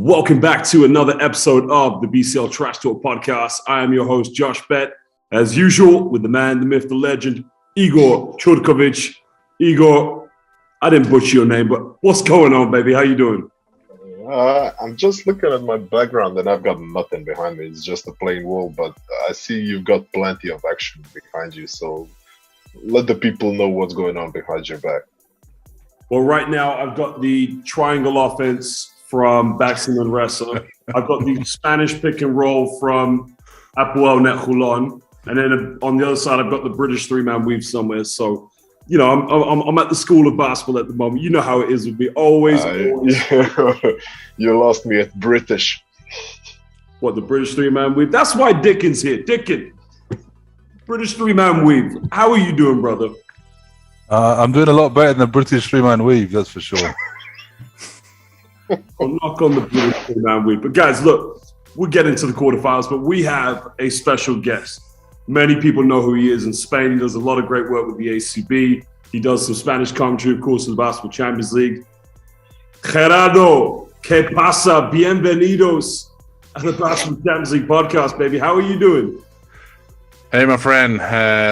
Welcome back to another episode of the BCL Trash Talk Podcast. I am your host, Josh Bett, as usual, with the man, the myth, the legend, Igor Curkovic. Igor, I didn't butcher your name, but what's going on, baby? How you doing? I'm just looking at my background and I've got nothing behind me. It's just a plain wall, but I see you've got plenty of action behind you. So let the people know what's going on behind your back. Well, right now I've got the triangle offense from Baxi Manresa. I've got the Spanish pick and roll from Apoel Net-Hulon. And then on the other side, I've got the British three-man weave somewhere. So, you know, I'm at the school of basketball at the moment. You know how it is with me. Always. You lost me at British. What, the British three-man weave? That's why Diccon's here. Diccon. British three-man weave. How are you doing, brother? I'm doing a lot better than the British three-man weave, that's for sure. I'll knock on the British three-man weave. But guys, look, we'll get into the quarterfinals, but we have a special guest. Many people know who he is in Spain. He does a lot of great work with the ACB. He does some Spanish commentary, of course, in the Basketball Champions League. Gerardo, ¿qué pasa? Bienvenidos at the Basketball Champions League podcast, baby. How are you doing? Hey, my friend.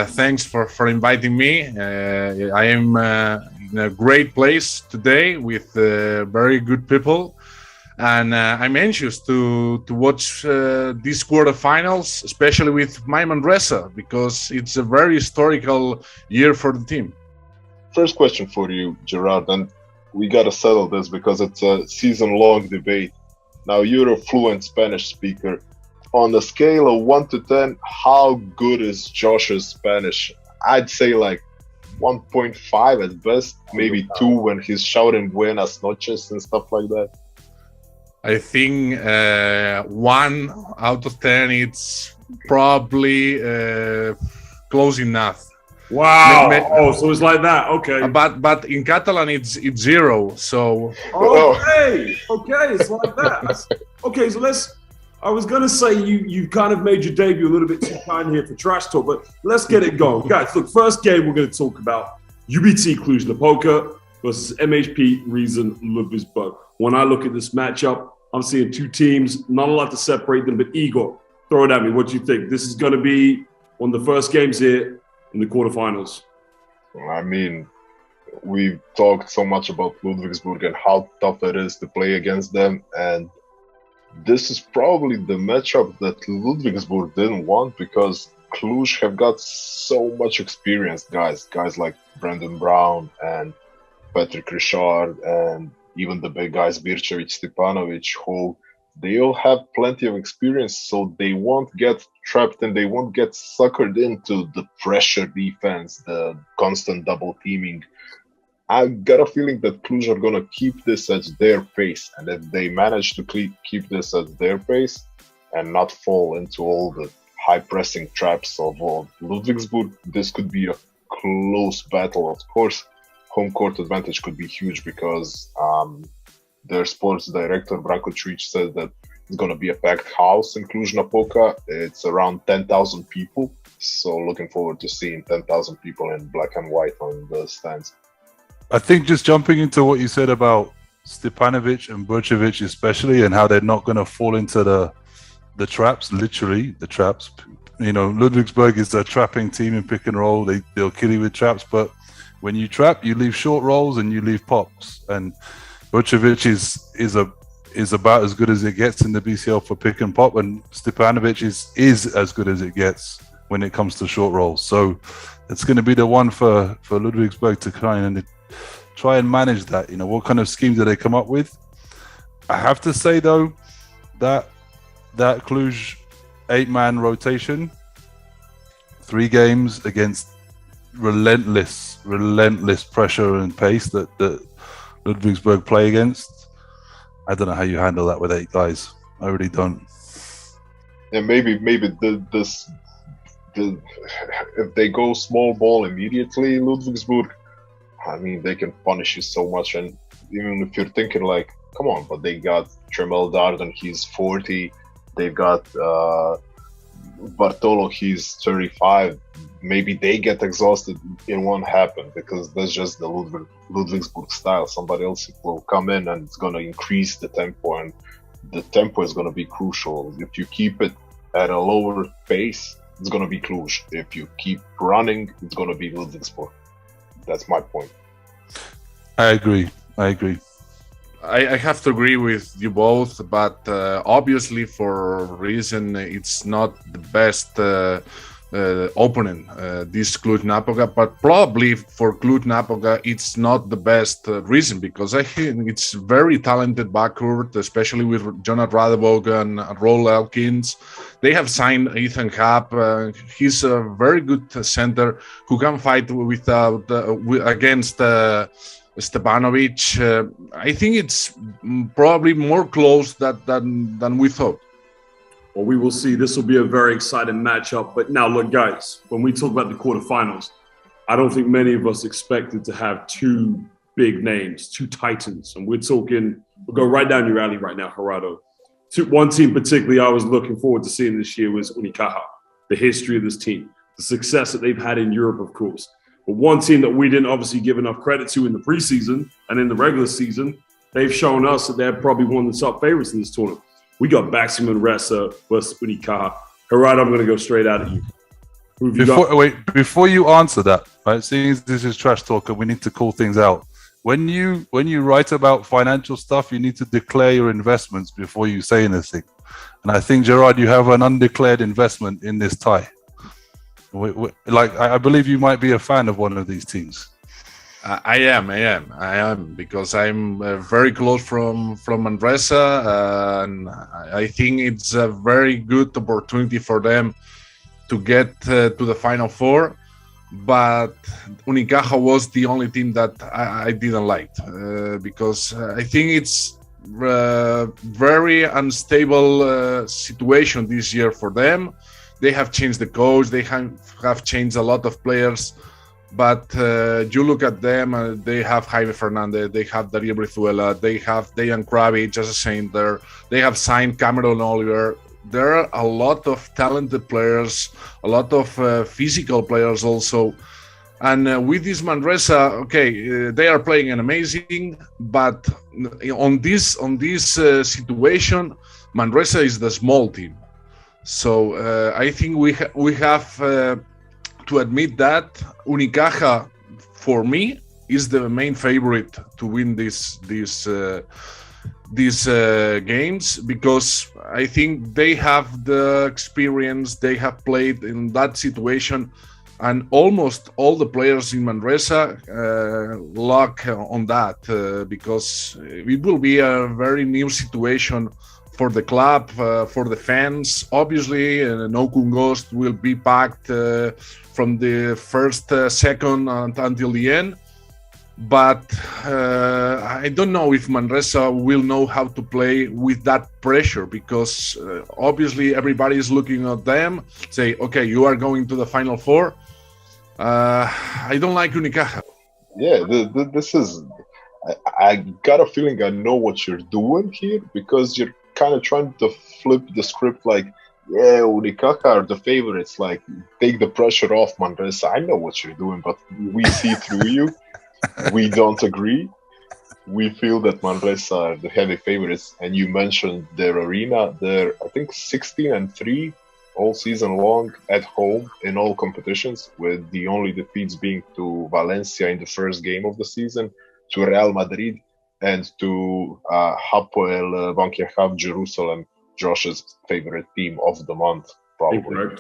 Thanks for inviting me. I am in a great place today with very good people. And I'm anxious to watch these quarterfinals, especially with my Manresa, because it's a very historical year for the team. First question for you, Gerard, and we got to settle this because it's a season-long debate. Now, you're a fluent Spanish speaker. On a scale of 1 to 10, how good is Josh's Spanish? I'd say like 1.5 at best, maybe 2 when he's shouting buenas noches and stuff like that. I think 1 out of 10, it's probably close enough. Wow! So it's like that. Okay. But in Catalan, it's 0. So. Okay. It's like that. Okay. So I was gonna say you kind of made your debut a little bit too kind here for Trash Talk, but let's get it going, guys. Look, first game we're going to talk about UBT Cluj-Napoca versus MHP Reason Ludwigsburg. When I look at this matchup, I'm seeing two teams, not a lot to separate them, but Igor, throw it at me. What do you think? This is going to be one of the first games here in the quarterfinals. I mean, we've talked so much about Ludwigsburg and how tough it is to play against them, and this is probably the matchup that Ludwigsburg didn't want because Cluj have got so much experience, guys like Brandon Brown and Patrick Richard and even the big guys, Birčević, Stepanovic, who they all have plenty of experience, so they won't get trapped and they won't get suckered into the pressure defense, the constant double teaming. I got a feeling that Cluj are going to keep this at their pace, and if they manage to keep this at their pace and not fall into all the high-pressing traps of Ludwigsburg, this could be a close battle. Of course, home court advantage could be huge because their sports director, Branko Čujić, said that it's going to be a packed house in Cluj-Napoca. It's around 10,000 people, so looking forward to seeing 10,000 people in black and white on the stands. I think just jumping into what you said about Stepanovic and Birčević especially, and how they're not going to fall into the traps, literally the traps. You know, Ludwigsburg is a trapping team in pick and roll. They'll kill you with traps, but when you trap, you leave short rolls and you leave pops. And Birčević is about as good as it gets in the BCL for pick and pop, and Stepanovic is as good as it gets when it comes to short rolls. So it's going to be the one for Ludwigsburg to try and manage that. You know, what kind of scheme do they come up with? I have to say though that Cluj 8-man rotation, 3 games against relentless pressure and pace that Ludwigsburg play against. I don't know how you handle that with 8 guys. I really don't. And maybe if they go small ball immediately, Ludwigsburg, I mean, they can punish you so much. And even if you're thinking like, come on, but they got Tremel Darden, he's 40. They've got Bartolo, he's 35. Maybe they get exhausted. It won't happen because that's just the Ludwigsburg style. Somebody else will come in and it's going to increase the tempo and the tempo is going to be crucial. If you keep it at a lower pace, it's going to be Cluj. If you keep running, it's going to be Ludwigsburg. That's my point. I agree. I have to agree with you both, but obviously for a reason it's not the best opponent, this Cluj-Napoca, but probably for Cluj-Napoca it's not the best reason, because I think it's very talented backcourt, especially with Jonathan Radebog and Roel Elkins. They have signed Ethan Happ. He's a very good center who can fight without against Stepanovic. I think it's probably more close than we thought. Well, we will see. This will be a very exciting matchup. But now, look, guys, when we talk about the quarterfinals, I don't think many of us expected to have two big names, two titans. And we'll go right down your alley right now, Gerardo. One team particularly I was looking forward to seeing this year was Unicaja, the history of this team, the success that they've had in Europe, of course. But one team that we didn't obviously give enough credit to in the preseason and in the regular season, they've shown us that they're probably one of the top favorites in this tournament. We got Baxi Manresa versus Unicaja. Gerardo, I'm going to go straight out at you. Before you answer that, right? Seeing as this is Trash Talk and we need to call things out. When you write about financial stuff, you need to declare your investments before you say anything. And I think, Gerard, you have an undeclared investment in this tie. I believe you might be a fan of one of these teams. I am, because I'm very close from Manresa, and I think it's a very good opportunity for them to get to the Final Four. But Unicaja was the only team that I didn't like, because I think it's very unstable situation this year for them. They have changed the coach, they have changed a lot of players. But you look at them, they have Jaime Fernandez, they have Darío Brizuela, they have Dejan Kravic as a center, they have signed Cameron Oliver. There are a lot of talented players, a lot of physical players also. And with this Manresa, they are playing an amazing, but on this situation, Manresa is the small team. So I think we have to admit that Unicaja, for me, is the main favorite to win these games, because I think they have the experience, they have played in that situation, and almost all the players in Manresa lock on that, because it will be a very new situation for the club, for the fans. Obviously, No Kungos will be packed from the first second until the end. But I don't know if Manresa will know how to play with that pressure, because obviously everybody is looking at them, say, okay, you are going to the Final Four. I don't like Unicaja. Yeah, this is... I got a feeling I know what you're doing here, because you're kind of trying to flip the script like, yeah, Unicaja are the favorites, like, take the pressure off Manresa. I know what you're doing, but we see through you. We don't agree. We feel that Manresa are the heavy favorites, and you mentioned their arena. They're, I think, 16-3 all season long at home in all competitions, with the only defeats being to Valencia in the first game of the season, to Real Madrid, and to Hapoel Bank Yehuda Jerusalem, Josh's favorite team of the month, probably.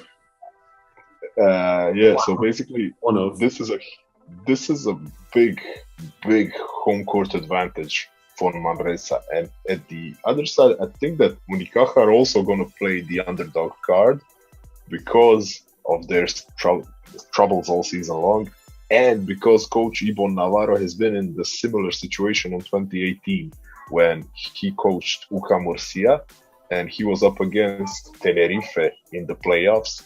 So basically, this is a big home court advantage for Manresa. And at the other side, I think that Unicaja are also going to play the underdog card because of their troubles all season long, and because Coach Ibon Navarro has been in the similar situation in 2018 when he coached UCA Murcia, and he was up against Tenerife in the playoffs,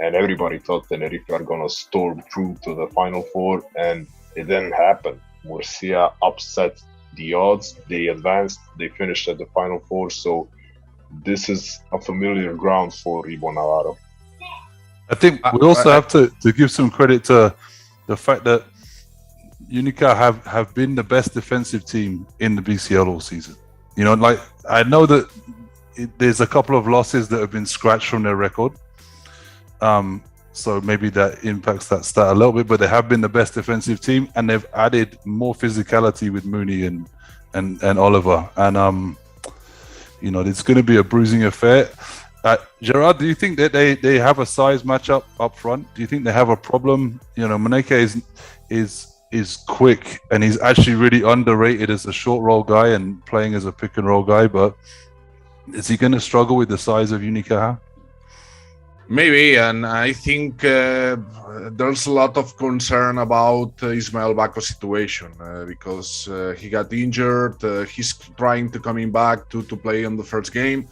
and everybody thought Tenerife are going to storm through to the Final Four, and it didn't happen. Murcia upset the odds, they advanced, they finished at the Final Four, so this is a familiar ground for Ibon Navarro. I think we also have to give some credit to the fact that Unicaja have been the best defensive team in the BCL all season. Like I know that there's a couple of losses that have been scratched from their record. So maybe that impacts that stat a little bit, but they have been the best defensive team, and they've added more physicality with Mooney and Oliver. And it's going to be a bruising affair. Gerard, do you think that they have a size matchup up front? Do you think they have a problem? Maneke is quick, and he's actually really underrated as a short roll guy and playing as a pick and roll guy. But is he going to struggle with the size of Unicaja? Maybe, and I think there's a lot of concern about Ismael Baco's situation because he got injured. He's trying to coming back to play on the first game,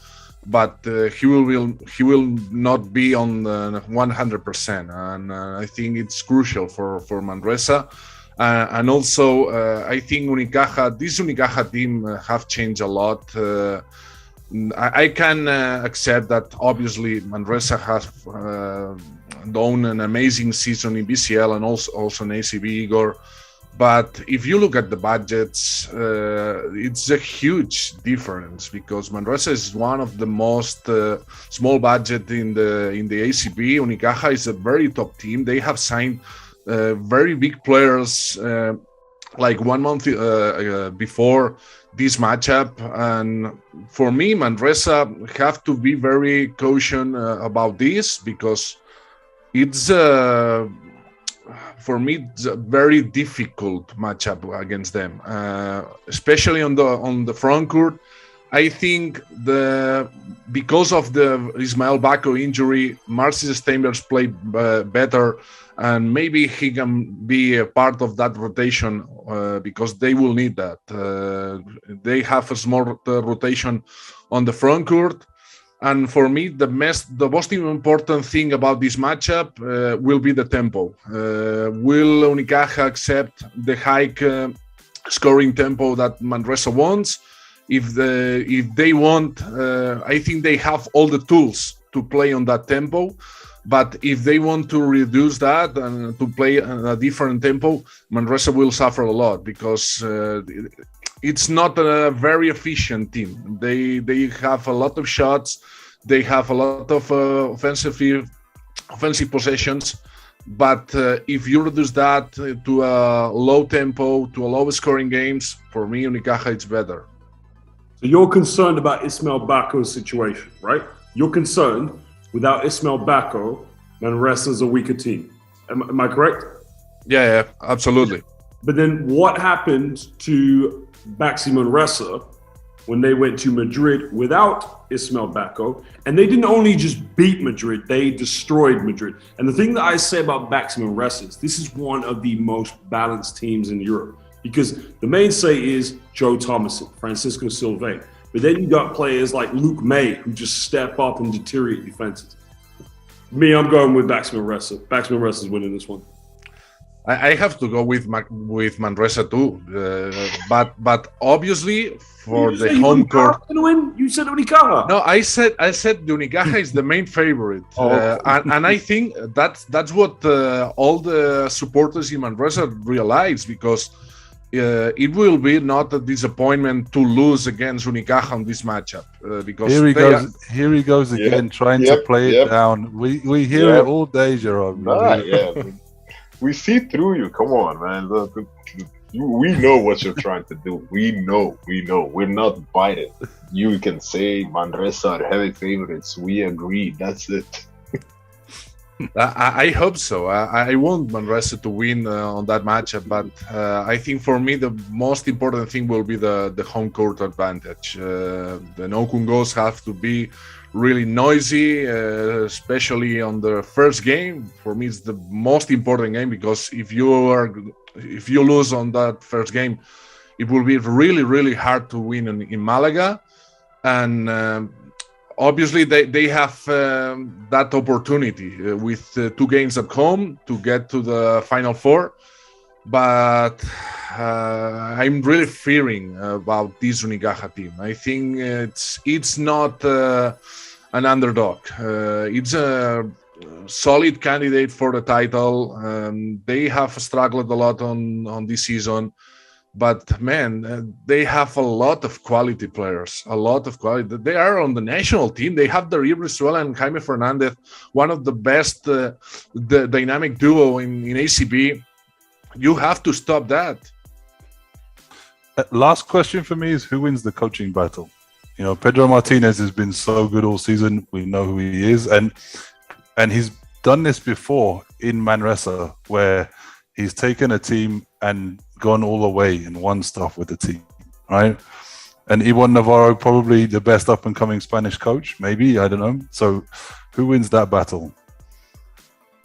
but he will not be on 100%, and I think it's crucial for Manresa. And also, I think this Unicaja team have changed a lot. I can accept that obviously Manresa has done an amazing season in BCL and also in ACB, Igor. But if you look at the budgets, it's a huge difference because Manresa is one of the most small budget in the ACB. Unicaja is a very top team. They have signed very big players like 1 month before this matchup, and for me, Manresa have to be very cautious about this because it's for me it's a very difficult matchup against them, especially on the front court. I think because of the Ismael Baco injury, Marcis Steinbergs played better, and maybe he can be a part of that rotation because they will need that. They have a small rotation on the front court, and for me, the most important thing about this matchup will be the tempo. Will Unicaja accept the high scoring tempo that Manresa wants? If they want, I think they have all the tools to play on that tempo. But if they want to reduce that and to play a different tempo, Manresa will suffer a lot because it's not a very efficient team. They have a lot of shots, they have a lot of offensive possessions. But if you reduce that to a low tempo, to a low scoring games, for me, Unicaja it's better. So you're concerned about Ismael Baco's situation, right? You're concerned without Ismael Baco, Manresa is a weaker team. Am I correct? Yeah, absolutely. But then what happened to Baxi Manresa when they went to Madrid without Ismael Baco? And they didn't only just beat Madrid, they destroyed Madrid. And the thing that I say about Baxi Manresa is this is one of the most balanced teams in Europe because the mainstay is Joe Thomason, Francisco Silva. But then you got players like Luke May who just step up and deteriorate defenses. I'm going with Baxi Manresa. Baxi Manresa is winning this one. I have to go with Manresa too, but obviously for the home court. You said Unicaja. No, I said Unicaja is the main favorite, and I think that's what all the supporters in Manresa realize because. It will be not a disappointment to lose against Unicaja on this matchup because here he goes again trying to play it down. We hear it all day, Gerard. We see through you. Come on, man. We know what you're trying to do. We know. We're not biting. You can say Manresa are heavy favorites. We agree. That's it. I hope so. I want Manresa to win on that matchup, but I think for me the most important thing will be the home court advantage. The Okungos have to be really noisy, especially on the first game. For me, it's the most important game because if you lose on that first game, it will be really, really hard to win in Malaga, and. Obviously, they have that opportunity with 2 games at home to get to the Final Four, but I'm really fearing about this Unicaja team. I think it's not an underdog. It's a solid candidate for the title. They have struggled a lot on this season, But man, they have a lot of quality players, a lot of quality. They are on the national team. They have Darío Brizuela and Jaime Fernandez, one of the best the dynamic duo in ACB. You have to stop that. Last question for me is, who wins the coaching battle? You know, Pedro Martinez has been so good all season. We know who he is, and he's done this before in Manresa, where he's taken a team and gone all the way and won stuff with the team, right? And Iwan Navarro, probably the best up-and-coming Spanish coach, maybe, I don't know. So who wins that battle?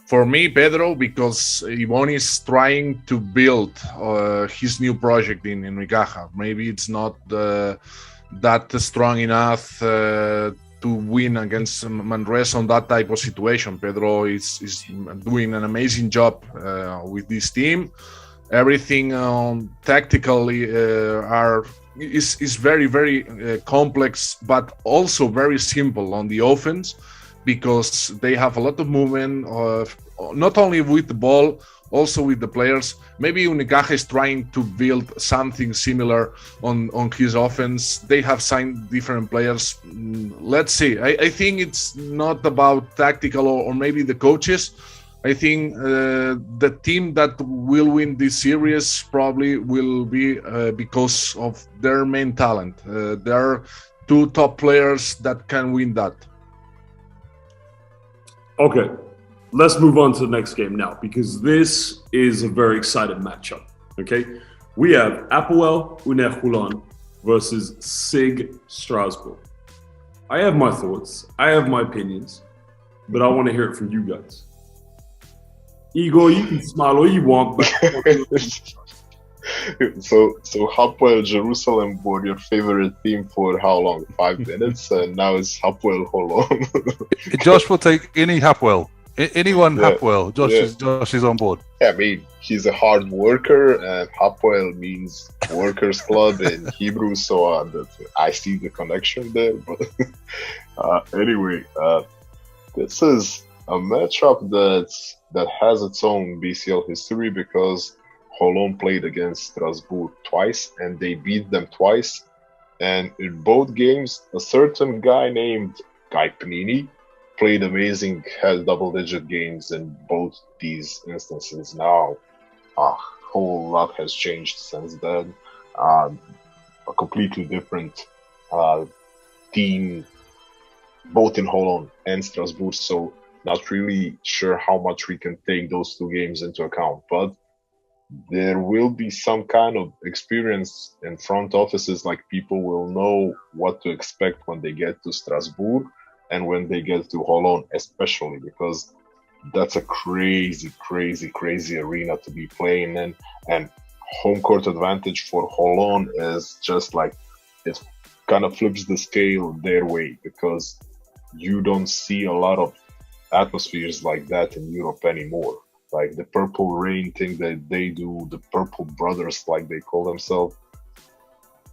For me, Pedro, because Iwan is trying to build his new project in Unicaja. Maybe it's not that strong enough to win against Manresa on that type of situation. Pedro is doing an amazing job with this team. Everything tactically is very, very complex, but also very simple on the offense, because they have a lot of movement, not only with the ball, also with the players. Maybe Unicaja is trying to build something similar on his offense. They have signed different players. Let's see. I think it's not about tactical or maybe the coaches. I think the team that will win this series probably will be because of their main talent. There are two top players that can win that. Okay, let's move on to the next game now, because this is a very exciting matchup. Okay, we have Apoel Uner versus SIG Strasbourg. I have my thoughts, I have my opinions, but I want to hear it from you guys. Igor, you can smile all you want, but So Hapoel Jerusalem were your favorite team for how long? 5 minutes, and now it's Hapoel Holon. Josh will take any Hapoel. Anyone Yeah. Hapoel. Josh is on board. Yeah, I mean, he's a hard worker, and Hapoel means workers club in Hebrew, so I see the connection there. But anyway, this is a matchup that has its own BCL history, because Holon played against Strasbourg twice, and they beat them twice. And in both games, a certain guy named Guy Panini played amazing, had double-digit games in both these instances. Now, a whole lot has changed since then. A completely different team, both in Holon and Strasbourg. So, not really sure how much we can take those two games into account, but there will be some kind of experience in front offices. Like, people will know what to expect when they get to Strasbourg and when they get to Holon, especially because that's a crazy arena to be playing in, and home court advantage for Holon is just like, it kind of flips the scale their way, because you don't see a lot of atmospheres like that in Europe anymore. Like the Purple Rain thing that they do, the Purple Brothers, like they call themselves,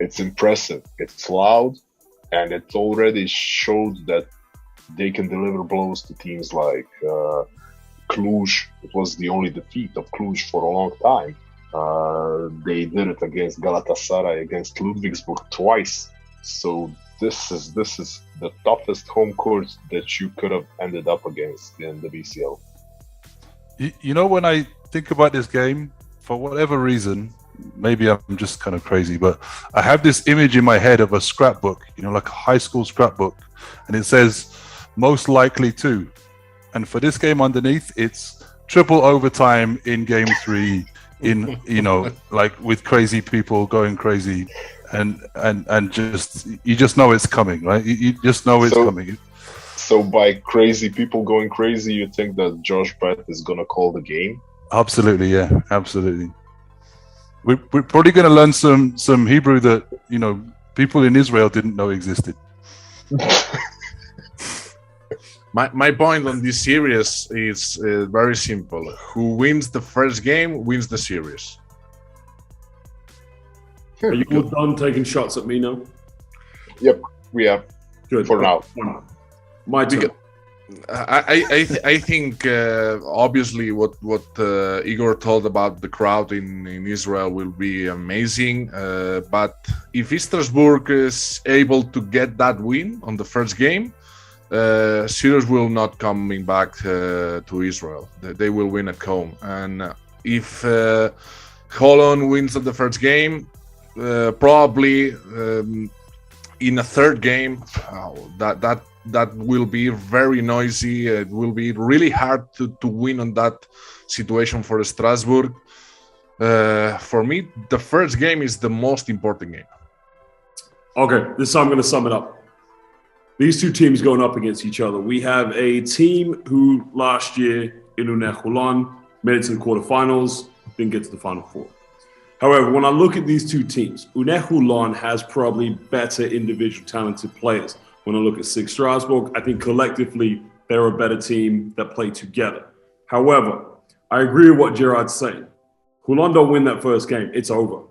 it's impressive. It's loud, and it already showed that they can deliver blows to teams like Cluj. It was the only defeat of Cluj for a long time. They did it against Galatasaray, against Ludwigsburg twice. So this is the toughest home court that you could have ended up against in the BCL. You know, when I think about this game, for whatever reason, maybe I'm just kind of crazy, but I have this image in my head of a scrapbook, you know, like a high school scrapbook, and it says most likely to. And for this game underneath, it's triple overtime in game 3, in, you know, like with crazy people going crazy, and just, you just know it's coming, right? You just know it's coming. So by crazy people going crazy, you think that Josh Bett is going to call the game? Absolutely, yeah, absolutely. We're probably going to learn some Hebrew that, you know, people in Israel didn't know existed. My point on this series is very simple. Who wins the first game wins the series. Are you all done taking shots at me now? Yep, we are. Good. For now. My turn. I think obviously what Igor told about the crowd in Israel will be amazing. But if Strasbourg is able to get that win on the first game, Sirius will not coming back to Israel. They will win at home. And if Holland wins at the first game, probably in a third game, that will be very noisy. It will be really hard to win on that situation for Strasbourg. For me, the first game is the most important game. Okay, this is how I'm going to sum it up. These two teams going up against each other. We have a team who last year in Unehulan made it to the quarterfinals, didn't get to the final four. However, when I look at these two teams, Unehulan has probably better individual talented players. When I look at SIG Strasbourg, I think collectively they're a better team that play together. However, I agree with what Gerard's saying. Hulan don't win that first game, it's over.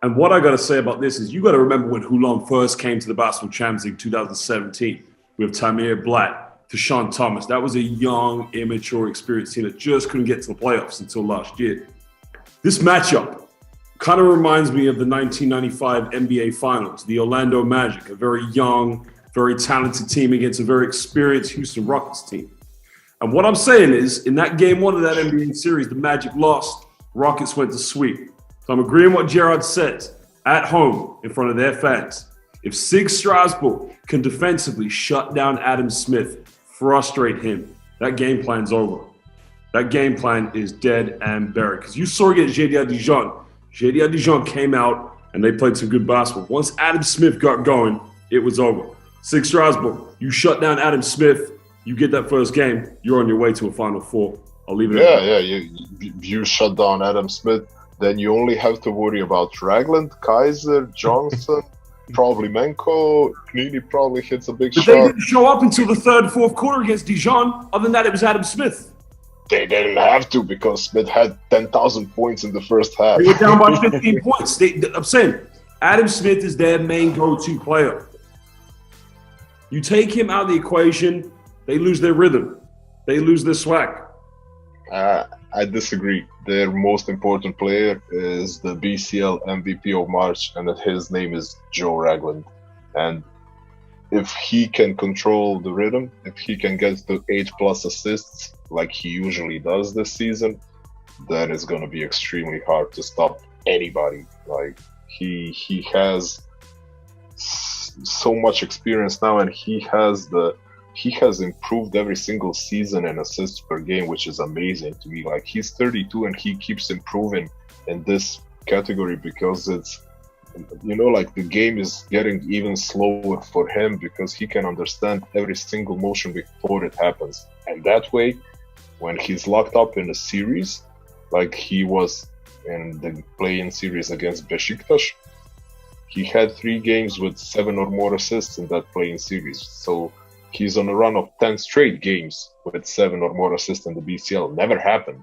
And what I got to say about this is you got to remember when Hulan first came to the Basketball Champions League in 2017 with Tamir Blatt, Tashawn Thomas. That was a young, immature, experienced team that just couldn't get to the playoffs until last year. This matchup kind of reminds me of the 1995 NBA Finals, the Orlando Magic, a very young, very talented team against a very experienced Houston Rockets team. And what I'm saying is, in that game one of that NBA series, the Magic lost, Rockets went to sweep. So I'm agreeing with what Gerard says, at home, in front of their fans. If SIG Strasbourg can defensively shut down Adam Smith, frustrate him, that game plan's over. That game plan is dead and buried. Because you saw against Gerard Dijon. Gerard Dijon came out and they played some good basketball. Once Adam Smith got going, it was over. SIG Strasbourg, you shut down Adam Smith, you get that first game, you're on your way to a Final Four. I'll leave it at that. Yeah. You shut down Adam Smith, then you only have to worry about Ragland, Kaiser, Johnson, probably Menko. Knini probably hits a big shot. They didn't show up until the third, fourth quarter against Dijon. Other than that, it was Adam Smith. They didn't have to because Smith had 10,000 points in the first half. They were down by 15 points. I'm saying, Adam Smith is their main go-to player. You take him out of the equation, they lose their rhythm. They lose their swag. I disagree. Their most important player is the BCL MVP of March, and his name is Joe Ragland. And if he can control the rhythm, if he can get to 8+ assists like he usually does this season, then it's going to be extremely hard to stop anybody. Like he has so much experience now, and he has improved every single season in assists per game, which is amazing to me. Like he's 32 and he keeps improving in this category because it's, like the game is getting even slower for him because he can understand every single motion before it happens. And that way, when he's locked up in a series, like he was in the play-in series against Besiktas, he had 3 games with 7 or more assists in that play-in series. So he's on a run of 10 straight games with 7 or more assists in the BCL. Never happened.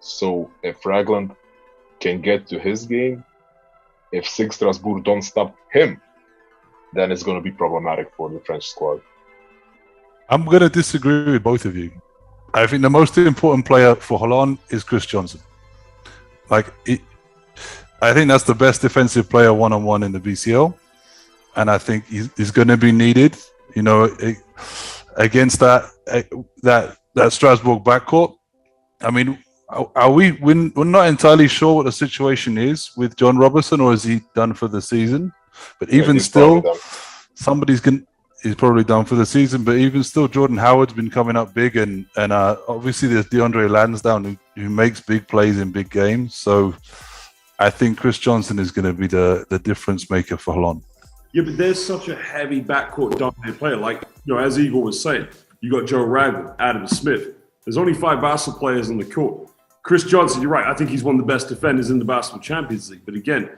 So if Ragland can get to his game, if SIG Strasbourg don't stop him, then it's going to be problematic for the French squad. I'm going to disagree with both of you. I think the most important player for Holland is Chris Johnson. I think that's the best defensive player one-on-one in the BCL. And I think he's going to be needed, against that Strasbourg backcourt. I mean, we're not entirely sure what the situation is with John Robertson, or is he done for the season? But even still, he's probably done for the season. But even still, Jordan Howard's been coming up big, and obviously there's DeAndre Lansdowne who makes big plays in big games. So I think Chris Johnson is going to be the difference maker for Holland. Yeah, but there's such a heavy backcourt dominant player. Like, as Igor was saying, you got Joe Ragland, Adam Smith. There's only 5 basketball players on the court. Chris Johnson, you're right. I think he's one of the best defenders in the Basketball Champions League. But again,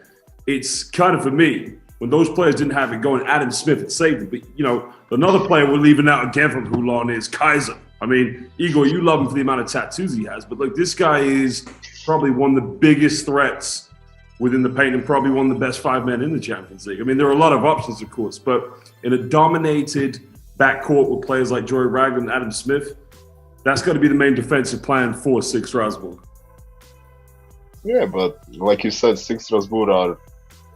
it's kind of, for me, when those players didn't have it going, Adam Smith had saved it. But, another player we're leaving out again from Hulan is Kaiser. I mean, Igor, you love him for the amount of tattoos he has. But, look, this guy is probably one of the biggest threats within the paint and probably one of the best 5 men in the Champions League. I mean, there are a lot of options, of course. But in a dominated backcourt with players like Joey Ragland and Adam Smith. That's going to be the main defensive plan for Six Strasbourg. Yeah, but like you said, Six Strasbourg are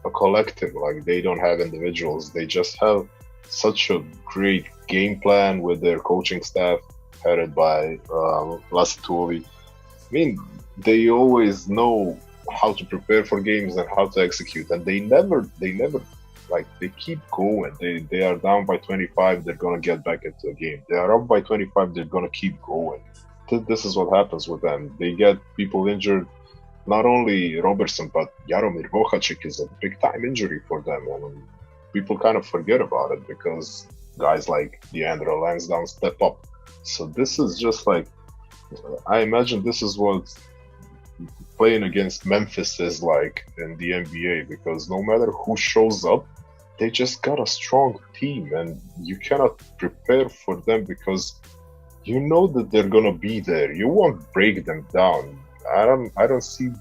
a collective. Like, they don't have individuals. They just have such a great game plan with their coaching staff, headed by Lasituovi. I mean, they always know how to prepare for games and how to execute, and they never like, they keep going. They are down by 25, they're gonna get back into the game. They are up by 25, they're gonna keep going. This is what happens with them. They get people injured. Not only Robertson, but Jaromir Vohacek is a big-time injury for them. And people kind of forget about it because guys like Deandre Lansdowne step up. So this is just like, I imagine this is what playing against Memphis is like in the NBA, because no matter who shows up, they just got a strong team, and you cannot prepare for them because you know that they're gonna be there. You won't break them down. I don't see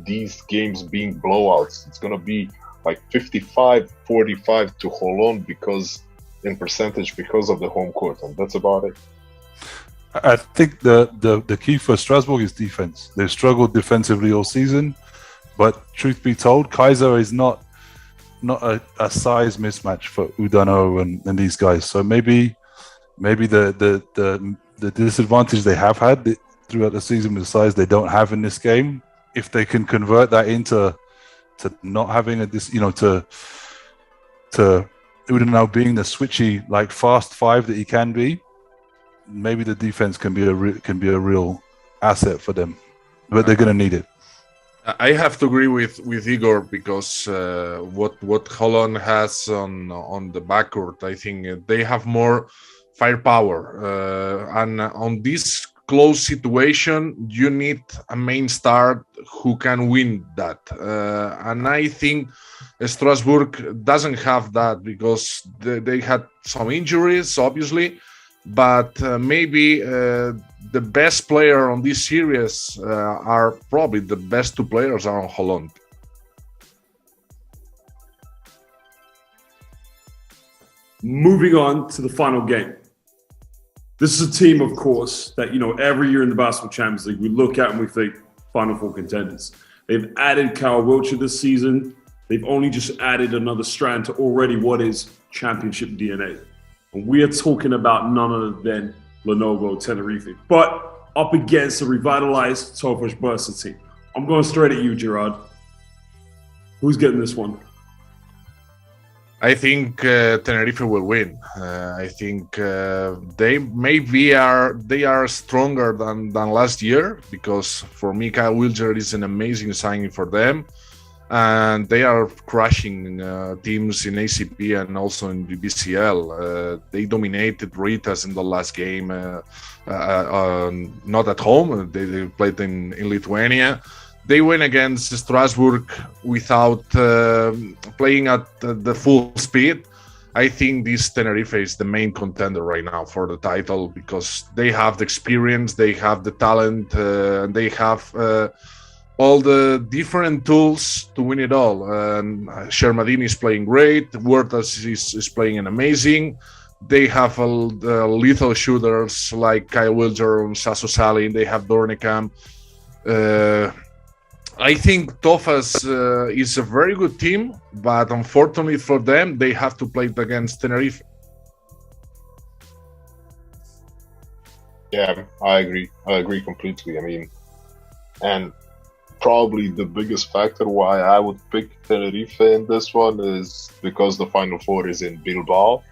these games being blowouts. It's gonna be like 55-45 to Holon because in percentage because of the home court, and that's about it. I think the key for Strasbourg is defense. They've struggled defensively all season, but truth be told, Kaiser is not a size mismatch for Udano and these guys. So maybe the disadvantage they have had throughout the season with the size they don't have in this game, if they can convert that into not having to Udano being the switchy, like, fast five that he can be, maybe the defense can be a real asset for them, but they're going to need it. I have to agree with Igor, because what Holland has on the backcourt, I think they have more firepower, and on this close situation, you need a main star who can win that, and I think Strasbourg doesn't have that because they had some injuries, obviously. But maybe the best player on this series are probably the best two players are on Holland. Moving on to the final game. This is a team, of course, that, every year in the Basketball Champions League, we look at and we think Final Four contenders. They've added Kyle Wiltshire this season. They've only just added another strand to already what is championship DNA. And we are talking about none other than Lenovo Tenerife, but up against a revitalized Tofaş Bursa team. I'm going straight at you, Gerard. Who's getting this one? I think Tenerife will win. I think they are stronger than last year, because for me, Kyle Wiltshire is an amazing signing for them. And they are crushing teams in ACP and also in the BCL. They dominated Ritas in the last game, not at home. They played in Lithuania. They win against Strasbourg without playing at the full speed. I think this Tenerife is the main contender right now for the title, because they have the experience, they have the talent, and they have all the different tools to win it all. And Shermadini is playing great. Huertas is playing an amazing. They have lethal shooters like Kyle Wiltshire and Sasso Salin. They have Dornekam. I think Tofaş is a very good team, but unfortunately for them, they have to play against Tenerife. Yeah, I agree completely. I mean, and probably the biggest factor why I would pick Tenerife in this one is because the Final Four is in Bilbao,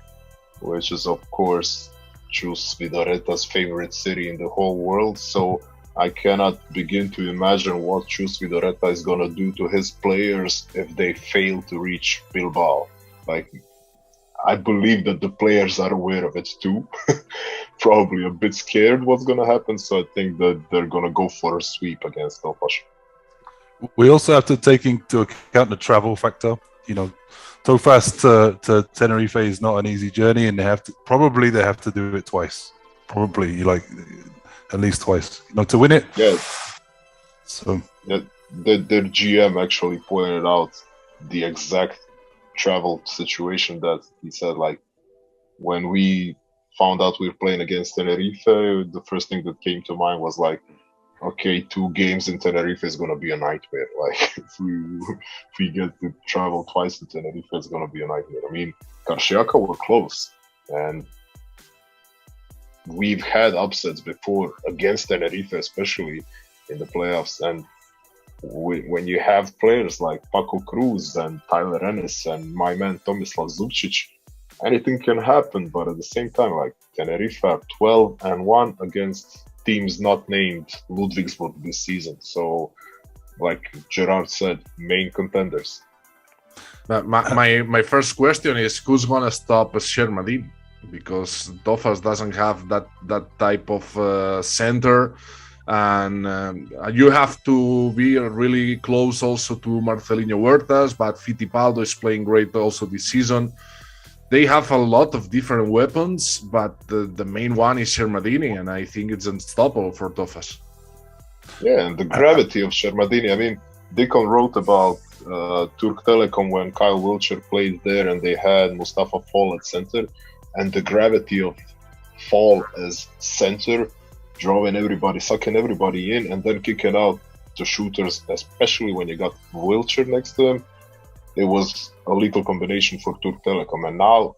which is, of course, Chus Vidoreta's favorite city in the whole world. So I cannot begin to imagine what Chus Vidoreta is going to do to his players if they fail to reach Bilbao. Like, I believe that the players are aware of it too. Probably a bit scared what's going to happen. So I think that they're going to go for a sweep against Tofaş. We also have to take into account the travel factor. Tofaş to Tenerife is not an easy journey, and they have to do it twice. Probably, at least twice, to win it. Yeah. So their GM actually pointed out the exact travel situation that he said, like, when we found out we were playing against Tenerife, the first thing that came to mind was like, okay, 2 games in Tenerife is gonna be a nightmare. Like if we get to travel twice to Tenerife, it's gonna be a nightmare. I mean, Karšiaka were close, and we've had upsets before against Tenerife, especially in the playoffs. And when you have players like Paco Cruz and Tyler Ennis and my man Tomislav Zubcic, anything can happen. But at the same time, like Tenerife are 12-1 against teams not named Ludwigsburg this season. So, like Gerard said, main contenders. My first question is, who's gonna stop Shermadini? Because Tofas doesn't have that type of center, and you have to be really close also to Marcelinho Huertas, but Fittipaldo is playing great also this season. They have a lot of different weapons, but the main one is Shermadini, and I think it's unstoppable for Tofas. Yeah, and the gravity of Shermadini. I mean, Diccon wrote about Turk Telekom when Kyle Wiltshire played there, and they had Mustafa Fall at center, and the gravity of Fall as center, drawing everybody, sucking everybody in, and then kicking out the shooters, especially when you got Wiltshire next to him. It was a lethal combination for Turk Telekom, and now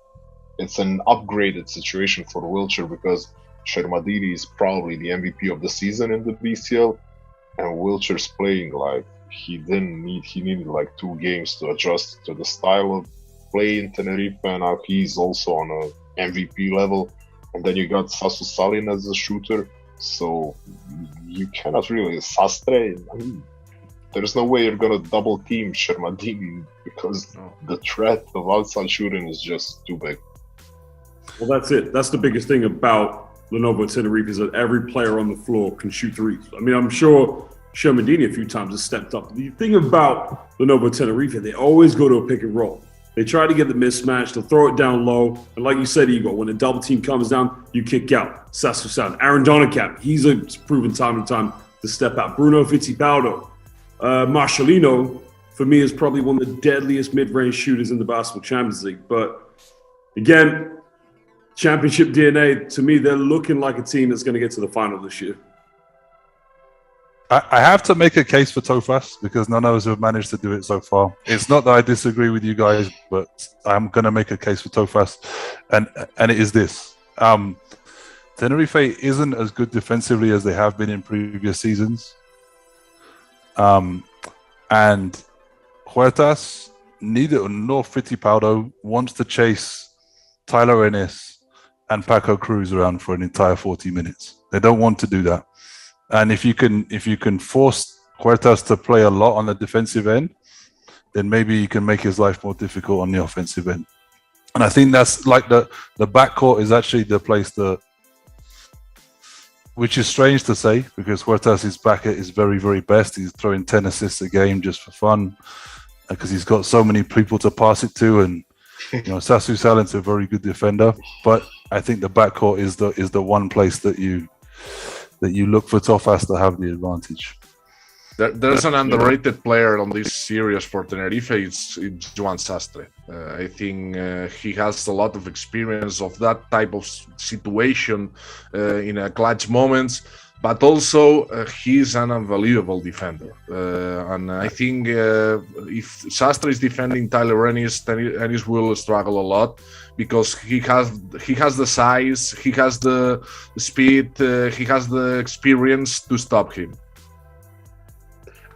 it's an upgraded situation for Wiltshire because Shermadini is probably the MVP of the season in the BCL, and Wiltshire's playing like he needed like 2 games to adjust to the style of play in Tenerife, and now he's also on a MVP level. And then you got Sasu Salin as a shooter, so you cannot really Sastre. I mean, there's no way you're gonna double team Shermadini because the threat of outside shooting is just too big. Well, that's it. That's the biggest thing about Lenovo Tenerife is that every player on the floor can shoot threes. I mean, I'm sure Shermadini a few times has stepped up. The thing about Lenovo Tenerife, they always go to a pick and roll. They try to get the mismatch, they'll throw it down low. And like you said, Igor, when a double team comes down, you kick out. Sasu Salin. Aaron Donacap, he's a proven time and time to step out. Bruno Fittipaldo. Marcelino, for me, is probably one of the deadliest mid-range shooters in the Basketball Champions League. But again, championship DNA, to me, they're looking like a team that's going to get to the final this year. I have to make a case for Tofas because none of us have managed to do it so far. It's not that I disagree with you guys, but I'm going to make a case for Tofas, and it is this. Tenerife isn't as good defensively as they have been in previous seasons. And Huertas, neither nor Fittipaldo wants to chase Tyler Ennis and Paco Cruz around for an entire 40 minutes. They don't want to do that. And if you can force Huertas to play a lot on the defensive end, then maybe you can make his life more difficult on the offensive end. And I think that's like the backcourt is actually the place that, which is strange to say because Huertas is back at his very, very best. He's throwing 10 assists a game just for fun because he's got so many people to pass it to. And, Sasu Salin's a very good defender. But I think the backcourt is the one place that you look for Tofas to have the advantage. There's an underrated player on this series for Tenerife. It's Joan Sastre. I think he has a lot of experience of that type of situation in clutch moments, but also he's an unbelievable defender. And I think if Sastre is defending Tyler Ennis, Ennis will struggle a lot because he has the size, he has the speed, he has the experience to stop him.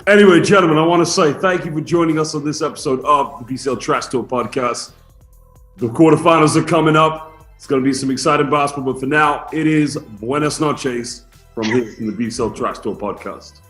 Anyway, gentlemen, I want to say thank you for joining us on this episode of the BCL Trash Talk Podcast. The quarterfinals are coming up. It's going to be some exciting basketball, but for now, it is Buenas noches from here from the BCL Trash Talk Podcast.